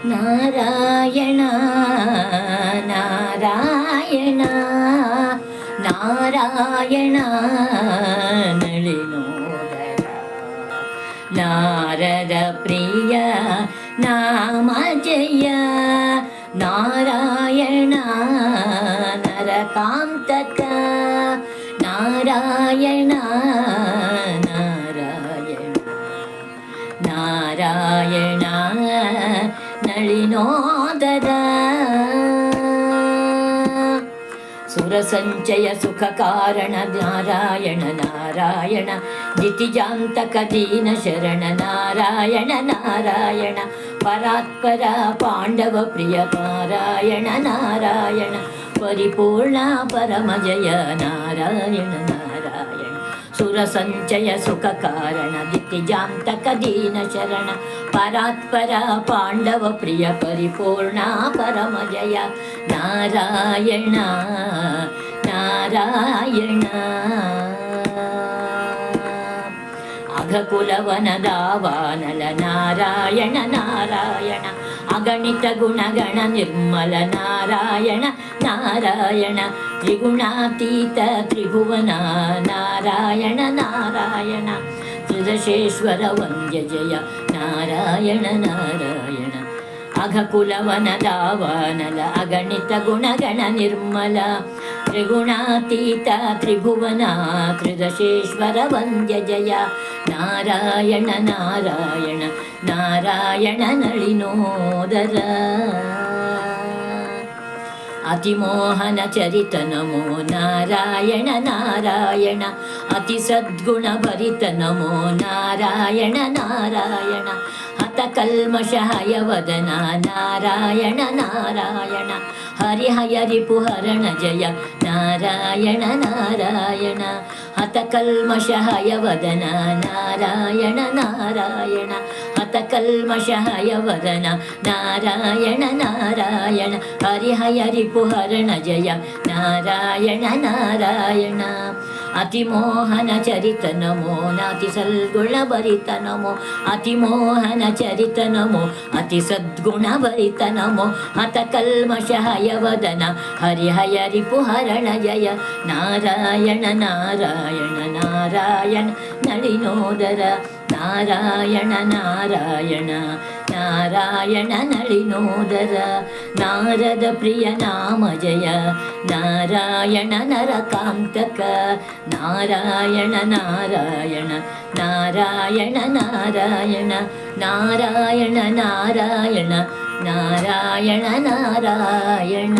ನಾರಾಯಣ ನಾರಾಯಣ ನಾರಾಯಣ ನಳಿನೋದರ ನಾರದ ಪ್ರಿಯ ನಾಮ ಜಯ ನಾರಾಯಣ ನರಕಾಂತಕ ನಾರಾಯಣ ನಾರಾಯಣ ನಾರಾಯಣ ನಳಿನೋದರ ಸುರಸಂಚಯ ಸುಖ ಕಾರಣ ನಾರಾಯಣ ನಾರಾಯಣ ದಿತಿಜಾಂತಕ ದೀನ ಶರಣ ನಾರಾಯಣ ನಾರಾಯಣ ಪರಾತ್ಪರ ಪಾಂಡವ ಪ್ರಿಯ ನಾರಾಯಣ ನಾರಾಯಣ ಪರಿಪೂರ್ಣ ಪರಮ ಜಯ ನಾರಾಯಣ ನಾರಾಯಣ ಸುರಸಂಚಯ ಸುಖ ಕಾರಣ ದಿತಿಜಾಂತಕ ದೀನ ಶರಣ ಪರಾತ್ಪರ ಪಾಂಡವ ಪ್ರಿಯ ಪರಿಪೂರ್ಣ ಪರಮ ಜಯ ನಾರಾಯಣ ನಾರಾಯಣ ಅಘಕುಲವನದಾವಾನಲ ನಾರಾಯಣ ನಾರಾಯಣ ಅಗಣಿತ ಗುಣಗಣ ನಿರ್ಮಲ ನಾರಾಯಣ ನಾರಾಯಣ ತ್ರಿಗುಣಾತೀತ ತ್ರಿಭುವನ ನಾರಾಯಣ ನಾರಾಯಣ ತ್ರಿದಶೇಶ್ವರ ವಂದ್ಯ ಜಯ ನಾರಾಯಣ ನಾರಾಯಣ ಅಘಕುಲವನದಾವಾನಲ ಅಗಣಿತ ಗುಣಗಣ ನಿರ್ಮಲ ತ್ರಿಗುಣಾತೀತ ತ್ರಿಭುವನ ತ್ರಿದಶೇಶ್ವರ ವಂದ್ಯ ಜಯ ನಾರಾಯಣ ನಾರಾಯಣ ನಾರಾಯಣ ನಳಿನೋದರ ಅತಿಮೋಹನ ಚರಿತ ನಮೋ ನಾರಾಯಣ ನಾರಾಯಣ ಅತಿ ಸದ್ಗುಣ ಭರಿತ ನಮೋ ನಾರಾಯಣ ನಾರಾಯಣ ಹತ ಕಲ್ಮಷ ಹಯವದನ ನಾರಾಯಣ ನಾರಾಯಣ ಹರಿಹಯ ರಿಪುಹರಣ ಜಯ ನಾರಾಯಣ ನಾರಾಯಣ ಹತ ಕಲ್ಮಷ ಹಯವದನ ನಾರಾಯಣ ನಾರಾಯಣ ಹತ ಕಲ್ಮಷ ಹಯವದನ ನಾರಾಯಣ ನಾರಾಯಣ ಹರಿಹಯ ರಿಪುಹರಣ ಜಯ ನಾರಾಯಣ ನಾರಾಯಣ ಅತಿಮೋಹನ ಚರಿತ ನಮೋ ನಾತಿ ಸದ್ಗುಣ ಭರಿತ ನಮೋ ಅತಿಮೋಹನ ಚರಿತ ನಮೋ ಅತಿ ಸದ್ಗುಣ ಭರಿತ ನಮೋ ಹತ ಕಲ್ಮಷ ಹಯವದನ ಹರಿಹಯ ರಿಪುಹರಣ ಜಯ ನಾರಾಯಣ ನಾರಾಯಣ ನಾರಾಯಣ ನಳಿನೋದರ ನಾರಾಯಣ ನಾರಾಯಣ ನಾರಾಯಣ ನಳಿನೋದರ ನಾರದ ಪ್ರಿಯ ನಾಮ ಜಯ ನಾರಾಯಣ ನರಕಾಂತಕ ನಾರಾಯಣ ನಾರಾಯಣ ನಾರಾಯಣ ನಾರಾಯಣ ನಾರಾಯಣ ನಾರಾಯಣ ನಾರಾಯಣ ನಾರಾಯಣ